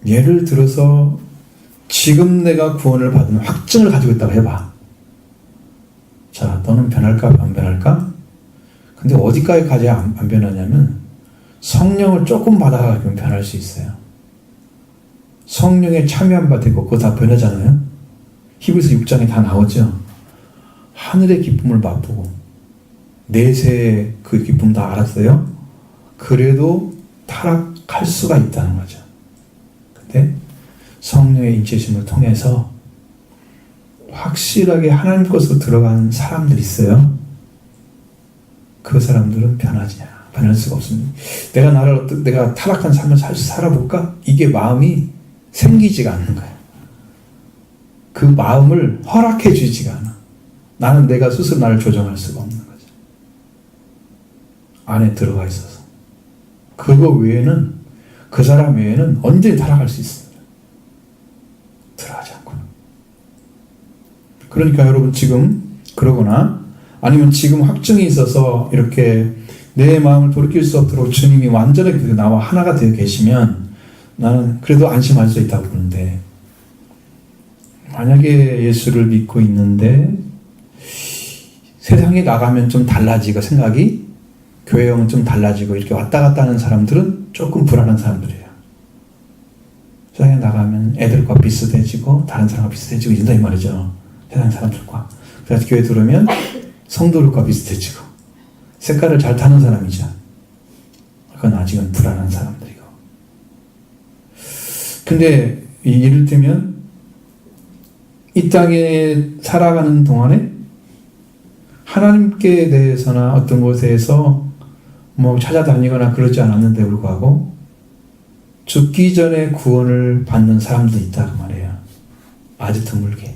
[SPEAKER 1] 예를 들어서 지금 내가 구원을 받은 확증을 가지고 있다고 해봐. 자, 너는 변할까 안 변할까? 근데 어디까지 가야 안 변하냐면 성령을 조금 받아가면 변할 수 있어요. 성령에 참여한 바 되고 그거 다 변하잖아요. 히브리서 6장에 다 나오죠. 하늘의 기쁨을 맛보고 내세의 그 기쁨 다 알았어요. 그래도 타락할 수가 있다는 거죠. 근데 성령의 인치심을 통해서 확실하게 하나님 것으로 들어간 사람들이 있어요. 그 사람들은 변할 수가 없습니다. 내가 타락한 삶을 살아볼까? 이게 마음이 생기지가 않는 거예요. 그 마음을 허락해 주지가 않아. 나는 내가 스스로 나를 조정할 수가 없는 거죠. 안에 들어가 있어서. 그거 외에는, 그 사람 외에는 언제든 타락할 수 있습니다. 들어가지 않고는. 그러니까 여러분 지금 그러거나 아니면 지금 확증이 있어서 이렇게 내 마음을 돌이킬 수 없도록 주님이 완전하게 나와 하나가 되어 계시면 나는 그래도 안심할 수 있다고 보는데, 만약에 예수를 믿고 있는데 세상에 나가면 좀 달라지고 생각이 교회형은 좀 달라지고 이렇게 왔다 갔다 하는 사람들은 조금 불안한 사람들이에요. 세상에 나가면 애들과 비슷해지고 다른 사람과 비슷해지고 이런다 이 말이죠. 세상 사람들과. 그래서 교회 들어오면 성도들과 비슷해지고 색깔을 잘 타는 사람이죠. 그건 아직은 불안한 사람들이고. 근데 이를테면 이 땅에 살아가는 동안에 하나님께 대해서나 어떤 곳에서 뭐 찾아다니거나 그러지 않았는데 불구하고 죽기 전에 구원을 받는 사람도 있다고 말해요. 아주 드물게.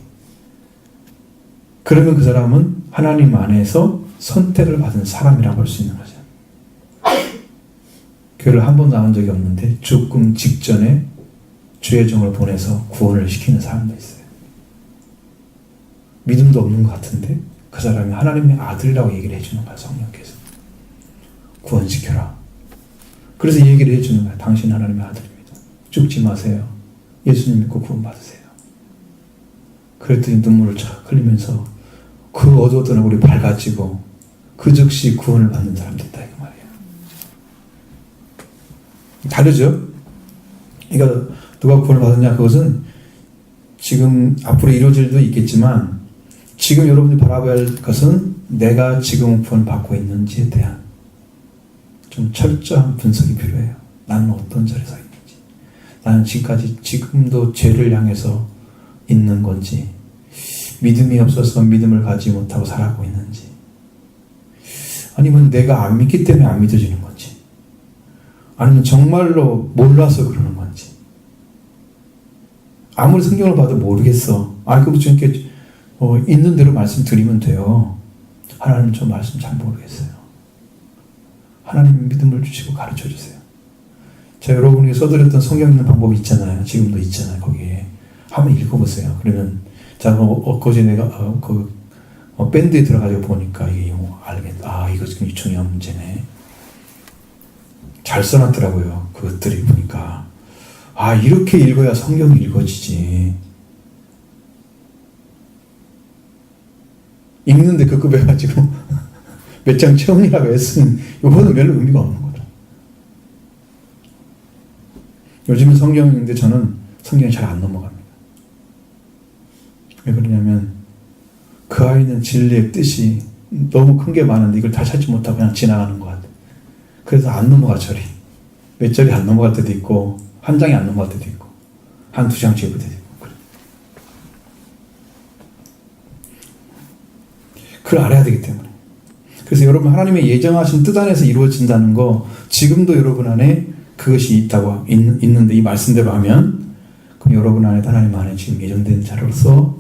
[SPEAKER 1] 그러면 그 사람은 하나님 안에서 선택을 받은 사람이라고 볼 수 있는 거죠. 교회를 한 번도 나온 적이 없는데 죽음 직전에 주의 종을 보내서 구원을 시키는 사람도 있어요. 믿음도 없는 것 같은데 그 사람이 하나님의 아들이라고 얘기를 해주는 거야. 성령께서 구원시켜라. 그래서 얘기를 해주는 거야. 당신 하나님의 아들입니다. 죽지 마세요. 예수님 믿고 구원 받으세요. 그랬더니 눈물을 쫙 흘리면서 그 어두웠던 얼굴이 밝아지고 그 즉시 구원을 받는 사람도 있다 이거 말이야. 다르죠? 그러니까 누가 구원을 받았냐, 그것은 지금 앞으로 이루어질 일도 있겠지만 지금 여러분들이 바라봐야 할 것은 내가 지금 구원을 받고 있는지에 대한 좀 철저한 분석이 필요해요. 나는 어떤 자리에 서 있는지, 나는 지금도 죄를 향해서 있는 건지, 믿음이 없어서 믿음을 가지 못하고 살아가고 있는지, 아니면 내가 안 믿기 때문에 안 믿어지는 건지, 아니면 정말로 몰라서 그러는 건지. 아무리 성경을 봐도 모르겠어. 그럼 주님께 있는 대로 말씀드리면 돼요. 하나님 저 말씀 잘 모르겠어요. 하나님 믿음을 주시고 가르쳐 주세요. 자, 여러분이 써드렸던 성경 읽는 방법이 있잖아요. 지금도 있잖아요. 거기에 한번 읽어보세요. 그러면 자, 어제 내가 밴드에 들어가지고 보니까 이게 알겠다. 이거 지금 중요한 문제네. 잘 써놨더라고요. 그것들이 보니까 이렇게 읽어야 성경이 읽어지지. 읽는데 급급해가지고 몇 장 채우느라고 했으면 이거는 별로 의미가 없는 거죠. 요즘은 성경인데 저는 성경이 잘 안 넘어갑니다. 왜 그러냐면 그 아이는 진리의 뜻이 너무 큰 게 많은데 이걸 다 찾지 못하고 그냥 지나가는 것 같아요. 그래서 안 넘어가 절이. 몇 절이 안 넘어갈 때도 있고 한 장이 안 넘어갈 때도 있고 한 두 장씩 읽을 때도 있고 그래. 그걸 알아야 되기 때문에. 그래서 여러분 하나님의 예정하신 뜻 안에서 이루어진다는 거 지금도 여러분 안에 그것이 있다고 있는데 이 말씀대로 하면 그럼 여러분 안에 하나님 안에 지금 예정된 자로서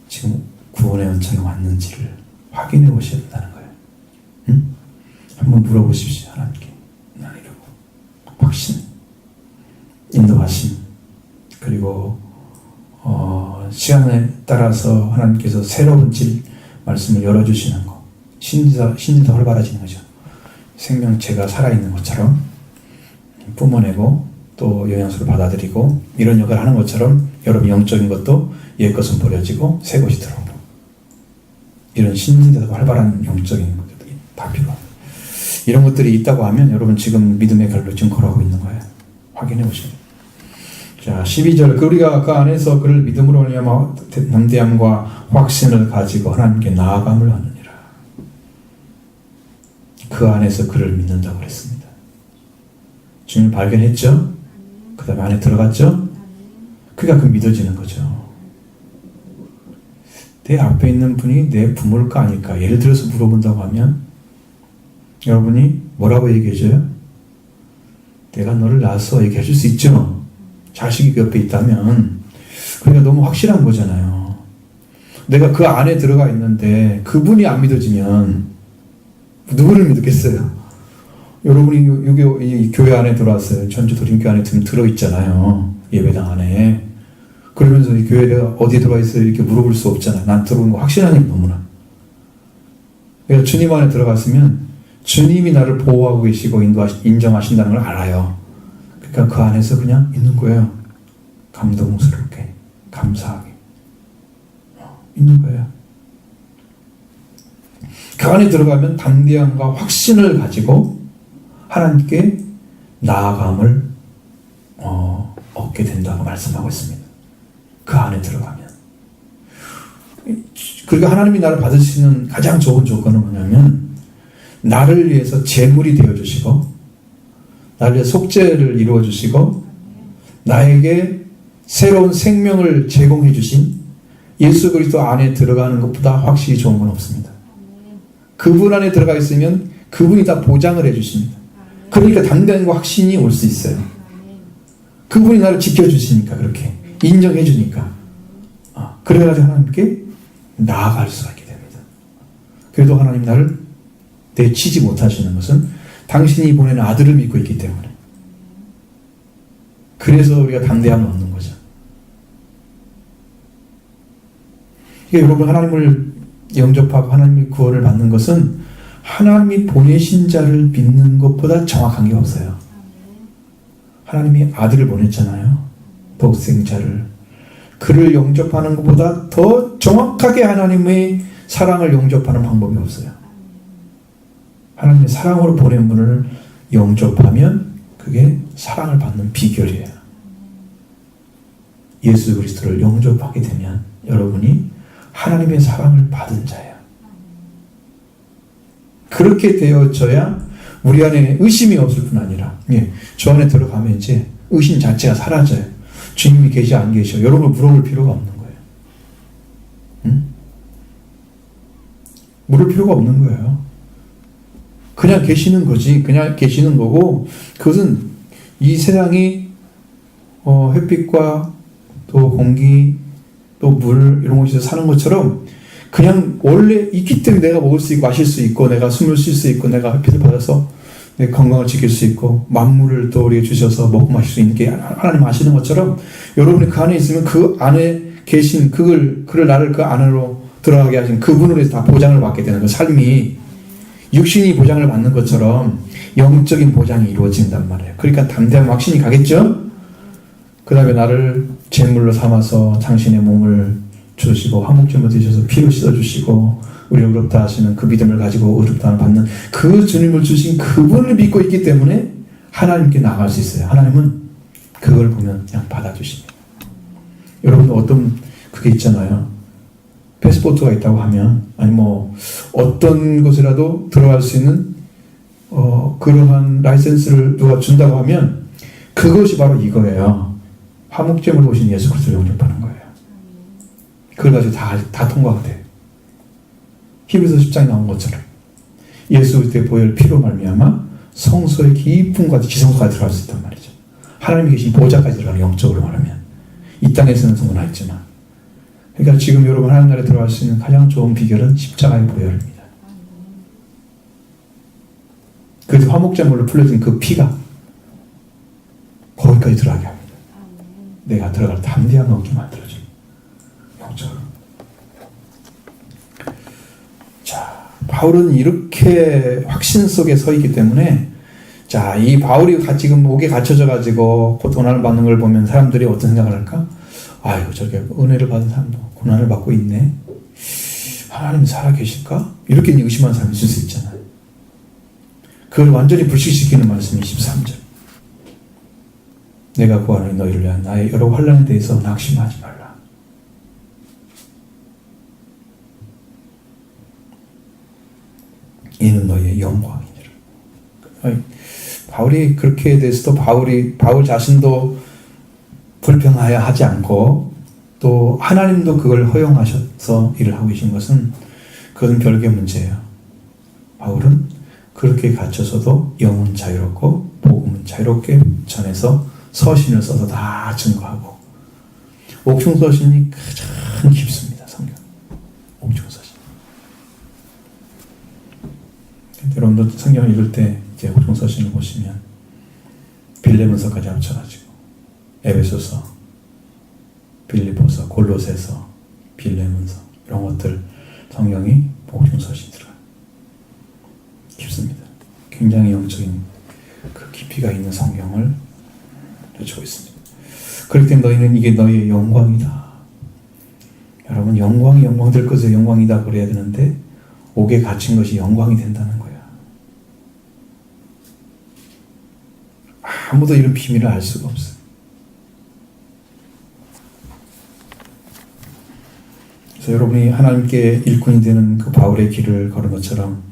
[SPEAKER 1] 지금 구원의 연장이 왔는지를 확인해 보셔야 된다는 거예요. 응? 한번 물어보십시오. 하나님께. 난 이러고 확신, 인도하심, 그리고 시간에 따라서 하나님께서 새로운 말씀을 열어주시는 거 신진도 활발해지는 거죠. 생명체가 살아있는 것처럼 뿜어내고 또 영양소를 받아들이고 이런 역할을 하는 것처럼 여러분 영적인 것도 옛 것은 버려지고 새 것이 들어오고 이런 신진대도 활발한 영적인 것들이 다 필요합니다. 이런 것들이 있다고 하면 여러분 지금 믿음의 결로 지금 걸어가고 있는 거예요. 확인해 보시면. 자, 12절. 우리가 그 안에서 그를 믿음으로 말미암아 담대함과 확신을 가지고 하나님께 나아감을 하느니라. 그 안에서 그를 믿는다고 그랬습니다. 주님을 발견했죠? 그 다음에 안에 들어갔죠? 그러니까 그 믿어지는 거죠. 내 앞에 있는 분이 내 부모일까 아닐까? 예를 들어서 물어본다고 하면 여러분이 뭐라고 얘기해줘요? 내가 너를 낳아서 얘기해 줄 수 있죠? 자식이 그 옆에 있다면. 그러니까 너무 확실한 거잖아요. 내가 그 안에 들어가 있는데 그분이 안 믿어지면 누구를 믿겠어요? 여러분이 여기 교회 안에 들어왔어요. 전주 도림교회 안에 들어있잖아요. 예배당 안에. 그러면서 이 교회에 내가 어디에 들어와 있어요? 이렇게 물어볼 수 없잖아요. 난 들어오는 거 확신하니까 너무나. 내가 주님 안에 들어갔으면 주님이 나를 보호하고 계시고 인정하신다는 걸 알아요. 그러니까 그 안에서 그냥 있는 거예요. 감동스럽게, 감사하게. 있는 거예요. 그 안에 들어가면 담대함과 확신을 가지고 하나님께 나아감을 얻게 된다고 말씀하고 있습니다. 그 안에 들어가면. 그러니까 하나님이 나를 받으시는 가장 좋은 조건은 뭐냐면 나를 위해서 제물이 되어주시고 나를 위해 속죄를 이루어주시고 나에게 새로운 생명을 제공해 주신 예수 그리스도 안에 들어가는 것보다 확실히 좋은 건 없습니다. 그분 안에 들어가 있으면 그분이 다 보장을 해 주십니다. 그러니까 담대함과 확신이 올 수 있어요. 그분이 나를 지켜주시니까 그렇게 인정해 주니까 그래가지고 하나님께 나아갈 수가 있게 됩니다. 그래도 하나님 나를 내치지 못하시는 것은 당신이 보내는 아들을 믿고 있기 때문에. 그래서 우리가 담대함을 얻는 거죠. 그러니까 여러분 하나님을 영접하고 하나님의 구원을 받는 것은 하나님이 보내신 자를 믿는 것보다 정확한 게 없어요. 하나님이 아들을 보냈잖아요. 독생자를. 그를 영접하는 것보다 더 정확하게 하나님의 사랑을 영접하는 방법이 없어요. 하나님의 사랑으로 보낸 분을 영접하면 그게 사랑을 받는 비결이에요. 예수 그리스도를 영접하게 되면 여러분이 하나님의 사랑을 받은 자예요. 그렇게 되어져야 우리 안에 의심이 없을 뿐 아니라 저 안에 들어가면 이제 의심 자체가 사라져요. 주님이 계시 안 계셔. 여러분 물어볼 필요가 없는 거예요. 응? 물을 필요가 없는 거예요. 그냥 계시는 거지. 그냥 계시는 거고 그것은 이 세상이 햇빛과 또 공기 또 물 이런 곳에서 사는 것처럼 그냥 원래 있기 때문에 내가 먹을 수 있고 마실 수 있고 내가 숨을 쉴 수 있고 내가 햇빛을 받아서 내 건강을 지킬 수 있고 만물을 또 우리에게 주셔서 먹고 마실 수 있는 게 하나님 아시는 것처럼 여러분이 그 안에 있으면 그 안에 계신 그를 나를 그 안으로 들어가게 하신 그분으로 해서 다 보장을 받게 되는 거. 삶이 육신이 보장을 받는 것처럼 영적인 보장이 이루어진단 말이에요. 그러니까 담대한 확신이 가겠죠? 그 다음에 나를 제물로 삼아서 당신의 몸을 주시고 화목제물 드셔서 피로 씻어주시고 우리 의롭다 하시는 그 믿음을 가지고 의롭다 받는 그 주님을 주신 그분을 믿고 있기 때문에 하나님께 나아갈 수 있어요. 하나님은 그걸 보면 그냥 받아주십니다. 여러분 어떤 그게 있잖아요. 패스포트가 있다고 하면 아니 뭐 어떤 곳이라도 들어갈 수 있는 그러한 라이센스를 누가 준다고 하면 그것이 바로 이거예요. 화목제물 오신 예수 그리스도를 영접하는 거예요. 그걸 가지고 다 통과가 돼요. 히브리서 10장에 나온 것처럼 예수 그리스도의 보혈 피로 말미암아 성소의 깊음과 지성소까지 들어갈 수 있단 말이죠. 하나님이 계신 보좌까지 들어가는 영적으로 말하면 이 땅에서는 성은 있지만 그러니까 지금 여러분 하나님 나라에 들어갈 수 있는 가장 좋은 비결은 십자가의 보혈입니다. 그 화목제물로 풀려진 그 피가 거기까지 들어가게 합니다. 내가 들어갈 담대함을 얻게 만들어줍니다. 영적으로. 자, 바울은 이렇게 확신 속에 서 있기 때문에 자, 이 바울이 지금 옥에 갇혀져 가지고 고난을 받는 걸 보면 사람들이 어떤 생각을 할까? 아이고, 저게 은혜를 받은 사람도 고난을 받고 있네. 하나님 살아계실까? 이렇게 의심하는 사람이 있을 수 있잖아요. 그걸 완전히 불식시키는 말씀이 13절. 내가 구하노니 너희를 위한 나의 여러 환난에 대해서 낙심하지 말라. 이는 너희의 영광이니라. 바울이 그렇게 대해서도 바울 자신도 불평하여 하지 않고 또 하나님도 그걸 허용하셔서 일을 하고 계신 것은 그건 별개의 문제예요. 바울은 그렇게 갇혀서도 영은 자유롭고 복음은 자유롭게 전해서 서신을 써서 다 증거하고 옥중서신이 가장 깊습니다. 성경 옥중서신. 여러분도 성경을 읽을 때 이제 옥중서신을 보시면 빌레몬서까지 합쳐가지고 에베소서, 빌립보서, 골로새서, 빌레몬서 이런 것들 성경이 옥중서신 들어가요. 깊습니다. 굉장히 영적인 그 깊이가 있는 성경을 주고 있습니다. 그럴 때 너희는 이게 너희의 영광이다. 여러분 영광이 영광될 것에 영광이다 그래야 되는데 옥에 갇힌 것이 영광이 된다는 거야. 아무도 이런 비밀을 알 수가 없어요. 그래서 여러분이 하나님께 일꾼이 되는 그 바울의 길을 걸은 것처럼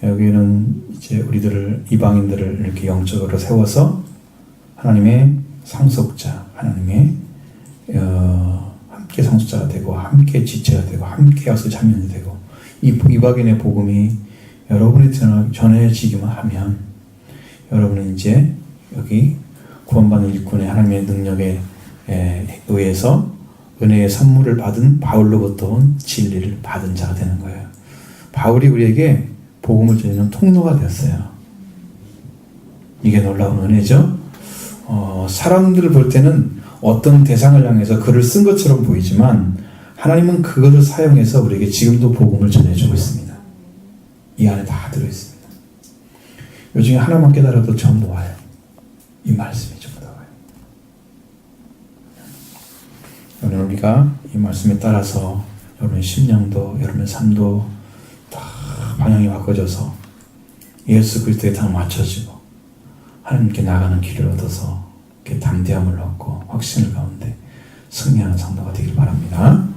[SPEAKER 1] 여기는 이제 우리들을 이방인들을 이렇게 영적으로 세워서 하나님의 상속자, 하나님의 함께 상속자가 되고 함께 지체가 되고 함께 약속 참여이 되고 이 이방인의 복음이 여러분이 전해지기만 하면 여러분은 이제 여기 구원받는 일꾼의 하나님의 능력에 의해서 은혜의 선물을 받은 바울로부터 온 진리를 받은 자가 되는 거예요. 바울이 우리에게 복음을 전하는 통로가 되었어요. 이게 놀라운 은혜죠. 사람들을 볼 때는 어떤 대상을 향해서 글을 쓴 것처럼 보이지만 하나님은 그것을 사용해서 우리에게 지금도 복음을 전해주고 있습니다. 이 안에 다 들어있습니다. 요 중에 하나만 깨달아도 전부 와요. 이 말씀이 전부 다 와요. 오늘 우리가 이 말씀에 따라서 여러분의 심령도 여러분의 삶도 다 방향이 바꿔져서 예수 그리스도에 다 맞춰지고 하나님께 나가는 길을 얻어서 이렇게 담대함을 얻고 확신을 가운데 승리하는 성도가 되길 바랍니다.